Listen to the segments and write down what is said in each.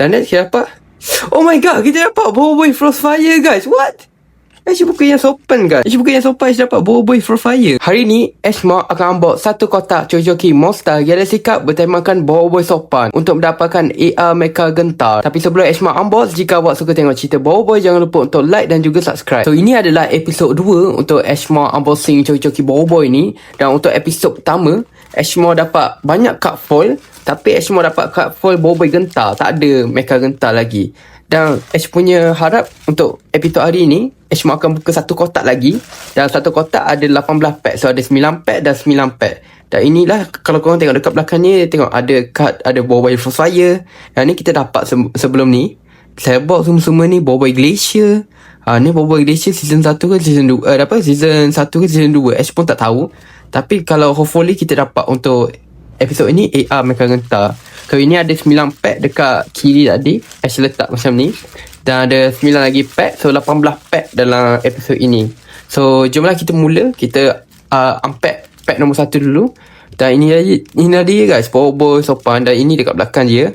Dan next kita dapat, oh my god, kita dapat Boboiboy Frostfire guys. What? Ash bukan yang sopan guys. Ash bukan yang sopan. Ash dapat Boboiboy Frostfire. Hari ni Ashmore akan unbox satu kotak Chojoki Monster Galaxy Cup bertemakan Boboiboy sopan untuk mendapatkan AR Mecha Gentar. Tapi sebelum Ashmore unbox, jika awak suka tengok cerita Boboiboy, jangan lupa untuk like dan juga subscribe. So ini adalah episod 2 untuk Ashmore unboxing Chojoki Boboiboy ni. Dan untuk episod pertama, Ashmore dapat banyak card foil, tapi Ashmore dapat card foil Boboiboy Gentar, tak ada Mecha Gentar lagi. Dan Ash punya harap untuk episod hari ni, Ash akan buka satu kotak lagi. Dalam satu kotak ada 18 pack. So ada 9 pack dan 9 pack. Dan inilah, kalau korang tengok dekat belakang ni, tengok ada card, ada Boboiboy Frostfire. Yang ni kita dapat sebelum ni. Saya box semua ni Boboiboy Glacier. Ni Boboiboy Glacier season 1 ke season 2? Season 1 ke season 2? Ash pun tak tahu. Tapi kalau hopefully kita dapat untuk episod ini AR Mecha Gentar. So ini ada 9 pack dekat kiri tadi. Ash letak macam ni. Dan ada 9 lagi pack. So 18 pack dalam episod ini. So jomlah kita mula. Kita unpack pack nombor 1 dulu. Dan ini dia guys, Boboiboy sopan. Dan ini dekat belakang dia.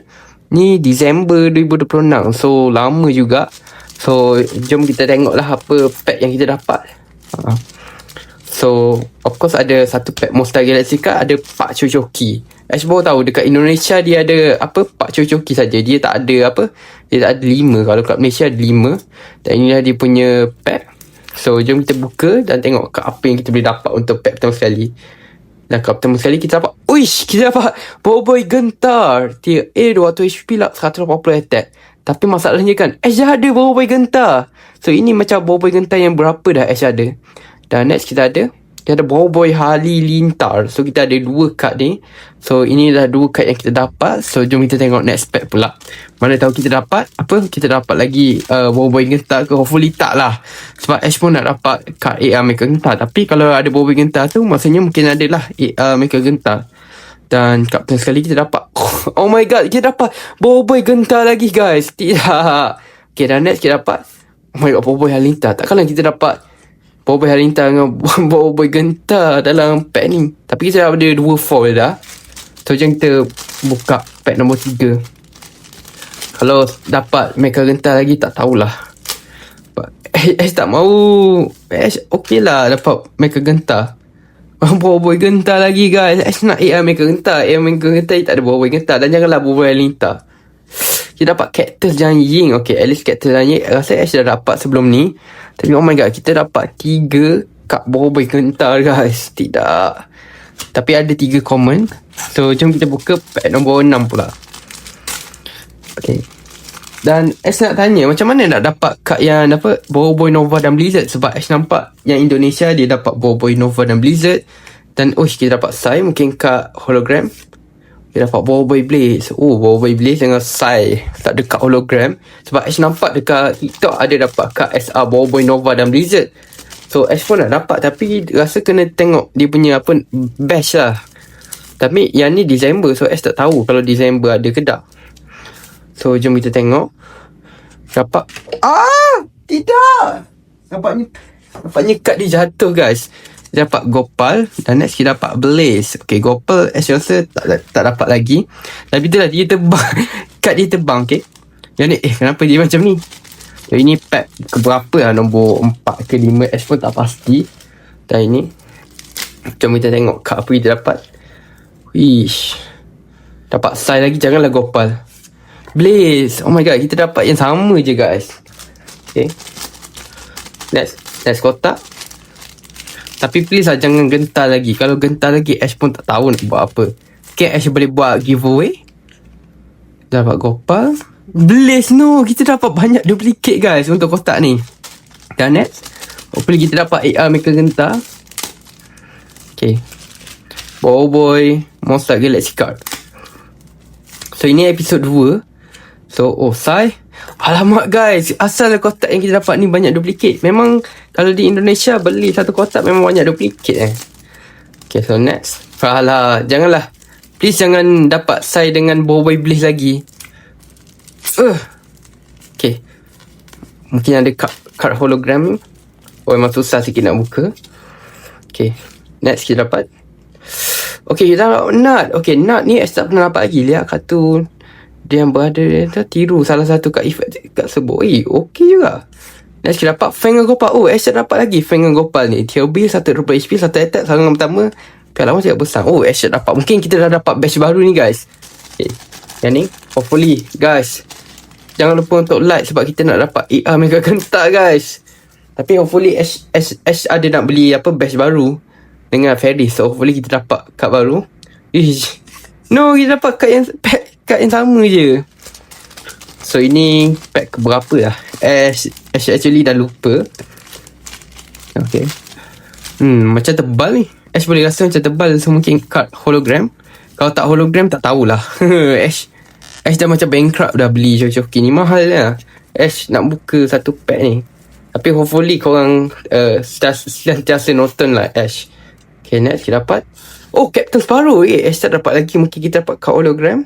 Ni Disember 2026. So lama juga. So jom kita tengoklah apa pack yang kita dapat. So of course ada satu pack Monster Galaxy Cup, ada Pak Chojoki. Ash baru tahu dekat Indonesia dia ada Pak Chojoki saja. Dia tak ada dia tak ada 5. Kalau kat Malaysia ada 5. Dan inilah dia punya pack. So jom kita buka dan tengok apa yang kita boleh dapat untuk pack pertama sekali. Dan kat pertama sekali kita dapat, kita dapat Boboiboy Gentar tier A 200 HP lah, 180 attack. Tapi masalahnya kan, Ash dah ada Boboiboy Gentar. So ini macam Boboiboy Gentar yang berapa dah Ash ada. Dan next kita ada Boboiboy Halilintar. So kita ada 2 card ni. So inilah 2 card yang kita dapat. So jom kita tengok next pack pula. Mana tahu kita dapat kita dapat lagi Boboiboy Gentar ke. Hopefully tak lah. Sebab Ash pun nak dapat card AR Mecha Gentar. Tapi kalau ada Boboiboy Gentar tu, maksudnya mungkin ada lah AR Mecha Gentar. Dan kapten sekali kita dapat, oh my god, kita dapat Boboiboy Gentar lagi guys. Tidak. Okay, dan next kita dapat, oh my god, Boboiboy Halilintar. Takkanlah kita dapat Boboiboy Halilintar dengan Boboiboy Gentar dalam pack ni. Tapi kita ada 2 foil dah. So jom kita buka pack nombor 3. Kalau dapat Mecha Gentar lagi, tak tahulah. Ash tak mahu. Ash okey lah dapat Mecha Gentar. Boboiboy Gentar lagi guys. Ash nak AR Mecha Gentar. AR Mecha Gentar tak ada Boboiboy Gentar. Dan janganlah Boboiboy Halilintar. Kita dapat Cactus Giant Ying. Okay, at least Cactus Giant Ying rasa Ash dah dapat sebelum ni. Tapi oh my god, kita dapat 3 card Boboiboy Gentar guys. Tidak. Tapi ada 3 common. So jom kita buka pack nombor 6 pula. Okay. Dan Ash nak tanya, macam mana nak dapat card yang Boboiboy Nova dan Blizzard. Sebab Ash nampak yang Indonesia dia dapat Boboiboy Nova dan Blizzard. Dan kita dapat Sai, mungkin card hologram. Kita dapat Boboiboy Blaze. Boboiboy Blaze dengan Sai. Tak ada card hologram. Sebab Ash nampak dekat TikTok ada dapat card SR Boboiboy Nova dan Blizzard. So Ash pun nak dapat, tapi rasa kena tengok dia punya bash lah. Tapi yang ni Disember. So Ash tak tahu kalau Disember ada ke tak. So jom kita tengok. Dapat, tidak. Nampaknya card dia jatuh guys. Kita dapat Gopal. Dan next kita dapat Blaze. Okay, Gopal Ash rasa tak dapat lagi. Tapi itulah dia terbang. Card dia terbang. Okay, yang ni kenapa dia macam ni. So ini pack keberapa lah, nombor 4 ke 5 Ash pun tak pasti. Dan ini, jom kita tengok card apa kita dapat. Dapat Sai lagi. Janganlah Gopal. Blaze. Oh my god, kita dapat yang sama je guys. Okay, next kotak. Tapi please lah jangan Gentar lagi. Kalau Gentar lagi, Ash pun tak tahu nak buat apa. Okay, Ash boleh buat giveaway. Dapat Gopal. Blaze, no. Kita dapat banyak duplicate guys untuk kotak ni. Dan next, hopefully kita dapat AR Mecha Gentar. Okay, Boboiboy Monster Galaxy Card. So ini episod 2. So Sai. Alamak guys, asal kotak yang kita dapat ni banyak duplicate. Memang kalau di Indonesia beli satu kotak memang banyak duplicate Okay, so next. Alah, janganlah. Please jangan dapat Sai dengan Boboiboy Blaze lagi. Okay, mungkin ada card hologram. Memang susah sikit nak buka. Okay, next kita dapat, okay, kita dapat Nut. Okay, Nut ni Ash tak pernah dapat lagi. Lihat kartun Dia yang berada dia tiru salah satu kat efek kat sebut. Okey juga. Next kita dapat Fang dengan Gopal. Ash dapat lagi Fang dengan Gopal ni. Tier B 1 double HP, 1 attack. Serangan pertama pihak lawan tidak besar. Ash dapat. Mungkin kita dah dapat batch baru ni guys. Okay. Yang ni hopefully guys, jangan lupa untuk like sebab kita nak dapat AR Mega Gentar guys. Tapi hopefully Ash ada nak beli batch baru dengan Ferry. So hopefully kita dapat kad baru. No, kita dapat kad yang sama je. So ini pack keberapa lah. Ash actually dah lupa. Okay. Macam tebal ni. Ash boleh rasa macam tebal. So mungkin kad hologram. Kalau tak hologram tak tahulah. Ash dah macam bankrupt dah beli Choki ni. Mahal lah. Ash nak buka satu pack ni. Tapi hopefully korang sentiasa nonton lah Ash. Okay, next kita dapat Captain Sparrow. Ash tak dapat lagi. Mungkin kita dapat kad hologram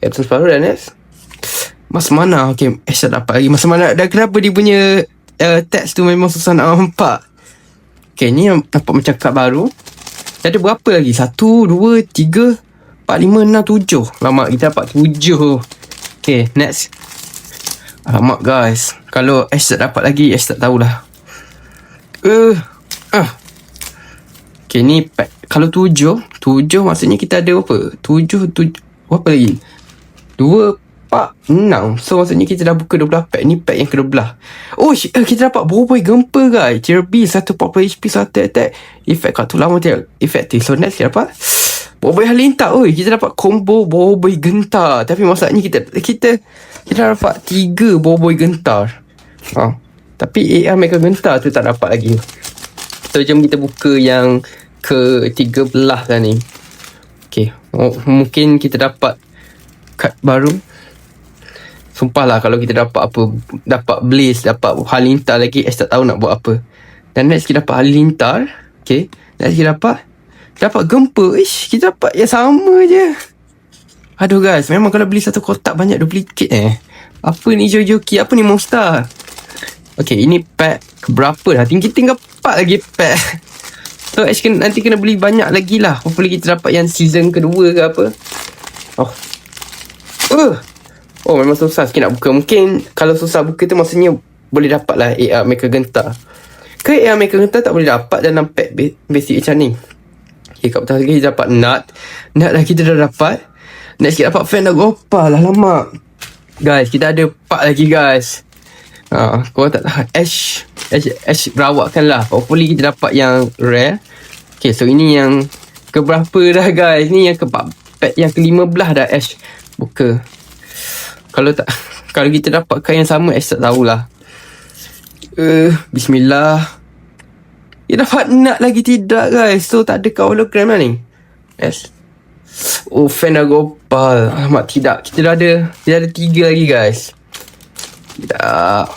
Captain Sparrow dan next Mas Mana. Okay, Ash tak dapat lagi Mas Mana. Dan kenapa dia punya text tu memang susah nak nampak. Okay, ni dapat macam kad baru. Dia ada berapa lagi? 1, 2, 3, 4, 5, 6, 7. Lama kita dapat 7. Okay, next. Alamak guys, kalau Ash tak dapat lagi, Ash tak tahulah. Okay, ni pack. Kalau 7 maksudnya kita ada apa? 7 berapa lagi? 2, 4, 6. So maksudnya kita dah buka 12 pack. Ni pack yang ke-12. Kita dapat Boboiboy Gempa guys. Tier B 1 popular HP, 1 attack. Efek kartu lama tidak efektif. So next kita dapat Boboiboy Halilintar. Kita dapat combo Boboiboy Gentar. Tapi masalahnya kita dapat 3 Boboiboy Gentar. Tapi AR Mega Gentar tu tak dapat lagi. So jom kita buka yang ke-13 lah ni. Okay, mungkin kita dapat kad baru. Sumpah lah kalau kita dapat dapat Blaze, dapat Halilintar lagi, Ash tak tahu nak buat apa. Dan next kita dapat Halilintar. Okay, next kita dapat Gempa. Kita dapat yang sama je. Aduh guys, memang kalau beli satu kotak banyak duplicate Apa ni Jojoki? Apa ni Monster? Okay, ini pack berapa dah? Tinggal 4 lagi pack. So Ash nanti kena beli banyak lagi lah. Hopefully kita dapat yang season kedua ke apa. Memang susah sikit nak buka. Mungkin kalau susah buka tu maksudnya boleh dapat lah AR Mega Gentar. Ke AR Mega Gentar tak boleh dapat dalam pack basic macam ni. Okay, kat pertama lagi kita dapat Nut dah kita dah dapat. Next kita dapat Fan dan Gopal. Alamak guys, kita ada 4 lagi guys. Korang tak tahu Ash rawatkan lah. Hopefully kita dapat yang rare. Okay, so ini yang keberapa dah guys. Ni yang pack yang ke-15 dah Ash buka. Kalau kita dapatkan yang sama, Ash tak tahulah. Bismillah. Dia dapat Nut lagi tidak guys. So tak ada hologram lah ni Ash. Fan dan Gopal. Alamak tidak. Kita dah ada 3 lagi guys.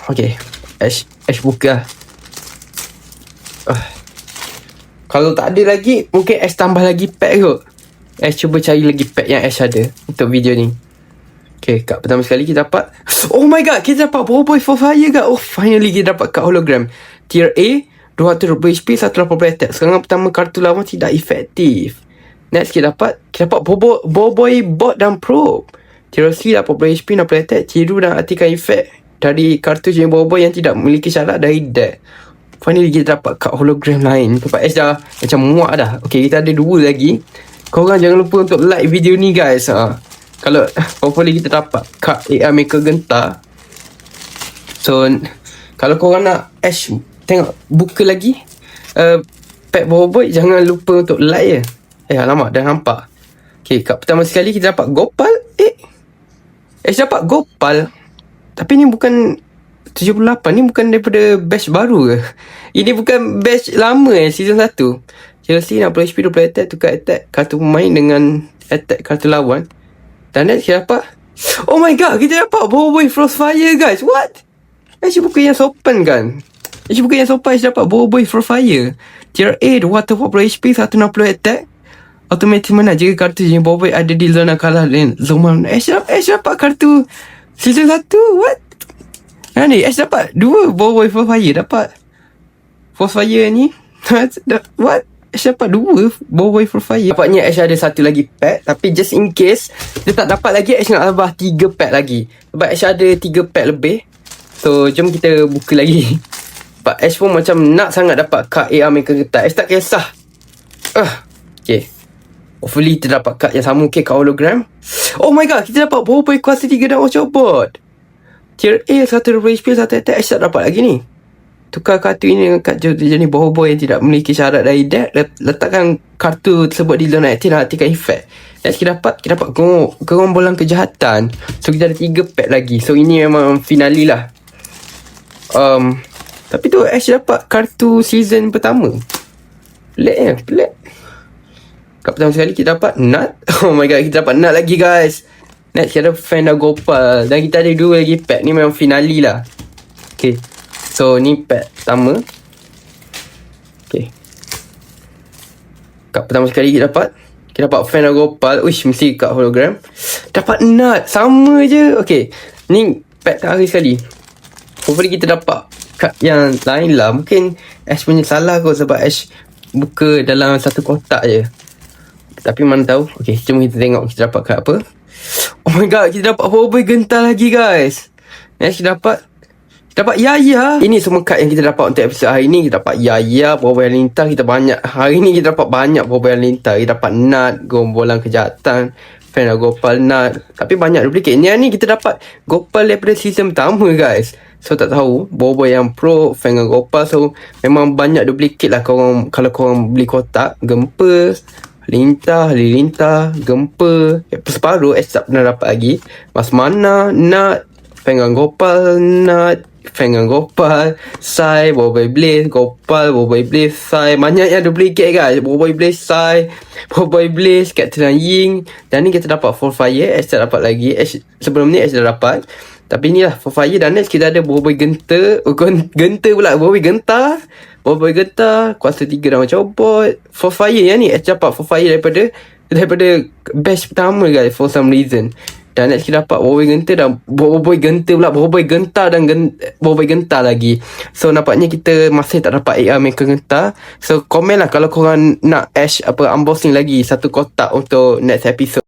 Okay, Ash buka. Kalau tak ada lagi, mungkin Ash tambah lagi pack kot. Ash cuba cari lagi pack yang Ash ada untuk video ni. Okay, kat pertama sekali kita dapat, oh my god, kita dapat Boboiboy for Fire guys. Finally kita dapat kad hologram. Tier A 200 HP, 180 attack. Serangan pertama kartu lawan tidak efektif. Next kita dapat Boboiboy Bot dan Probe. Tier C 80 HP, 60 attack. Tiru dan aktifkan efek dari kartu jenis Boboiboy yang tidak memiliki syarat dari deck. Finally kita dapat kad hologram lain. Tempat Ash dah macam muak dah. Okay, kita ada 2 lagi. Korang jangan lupa untuk like video ni guys. Kalau hopefully kita dapat kad AR Mega Gentar. So kalau korang nak Ash tengok buka lagi pack Boboiboy, jangan lupa untuk like ya. Alamak, dah nampak. Okay, kat pertama sekali kita dapat Gopal. Ash dapat Gopal. Tapi ni bukan 78. Ni bukan daripada batch baru ke? Ini bukan batch lama season 1. Chelsea 60 HP, 20 attack, tukar attack kartu pemain dengan attack kartu lawan. Dan next kita dapat, oh my god, kita dapat Boboiboy Frostfire guys. What? Ash buka yang sopan kan? Ash buka yang sopan. Ash dapat Boboiboy Frostfire. Tier A 240 HP, 160 attack. Automatic menang jika kartu jenis Boboiboy ada di zona kalah dan zona. Ash dapat kartu season 1. What? Ni Ash dapat 2 Boboiboy Frostfire. Dapat Frostfire ni. What? Ash dapat 2 Boy for Fire. Dapatnya Ash ada satu lagi pack, tapi just in case dia tak dapat lagi, Ash nak tambah 3 pack lagi. Sebab Ash ada 3 pack lebih. So jom kita buka lagi. Sebab Ash pun macam nak sangat dapat kad AR Mecha Getah. Ash tak kisah. Okay, hopefully kita dapat kad yang sama. Okay, kad hologram. Oh my god, kita dapat Boy kuasa 3 dan Oceanbot. Tier A, 1 HP, 1 attack. Ash tak dapat lagi ni. Tukar kartu ini dengan kartu jenis boy yang tidak memiliki syarat dari deck. Letakkan kartu tersebut di zona aktif dan aktifkan efek. Dan kita dapat gerombolan kejahatan. So kita ada 3 pack lagi. So ini memang finale lah. Tapi tu Ash dapat kartu season pertama. Pelik. Kat pertama sekali kita dapat Nut. Oh my god, kita dapat Nut lagi guys. Next kita ada Fenda Gopal. Dan kita ada 2 lagi pack. Ni memang finale lah. Okay, so ni pack pertama. Okay, kat pertama sekali kita dapat Fenda Gopal. Uish, mesti kat hologram. Dapat Nut, sama je. Okay, ni pack terakhir sekali. Hopefully kita dapat kad yang lain lah. Mungkin Ash punya salah kot, sebab Ash buka dalam satu kotak je. Tapi mana tahu. Okay, jom kita tengok kita dapat kad apa. Oh my god, kita dapat Boy Gentar lagi guys. Ash dapat Yaya. Ini semua kad yang kita dapat untuk episod hari ni. Kita dapat Yaya, Boy yang lintar. Kita banyak. Hari ni kita dapat banyak Boy yang lintar. Kita dapat Nut, gerombolan kejahatan, Fenda Gopal, Nut. Tapi banyak duplicate. Ni kita dapat Gopal daripada season pertama guys. So tak tahu Boy yang pro Fenda Gopal. So memang banyak duplicate lah kalau korang beli kotak. Gempa, Halilintar, Gempa. Separuh tak pernah dapat lagi. Mas Mana, Nut, Fenda Gopal, Nut, Fenda Gopal, Sai, Boy Blaze, Gopal, Boy Blaze, Sai. Banyak yang duplicate guys. Boy Blaze, Sai, Boy Blaze, Captain Ying. Dan ni kita dapat For Fire. Ash tak dapat lagi. Sebelum ni Ash dah dapat. Tapi ni lah For Fire. Dan next kita ada Boy Gentar. Gentar pula, Boy Gentar. Boy Gentar, kuasa 3 dan Oceanbot. For Fire yang ni Ash dapat For Fire daripada batch pertama guys, for some reason. Dan next kita dapat Boy Gentar dan Boy Gentar pula. Boy Gentar dan Boy Gentar lagi. So nampaknya kita masih tak dapat AR Mecha Getah. So komen lah kalau korang nak Ash unboxing lagi satu kotak untuk next episode.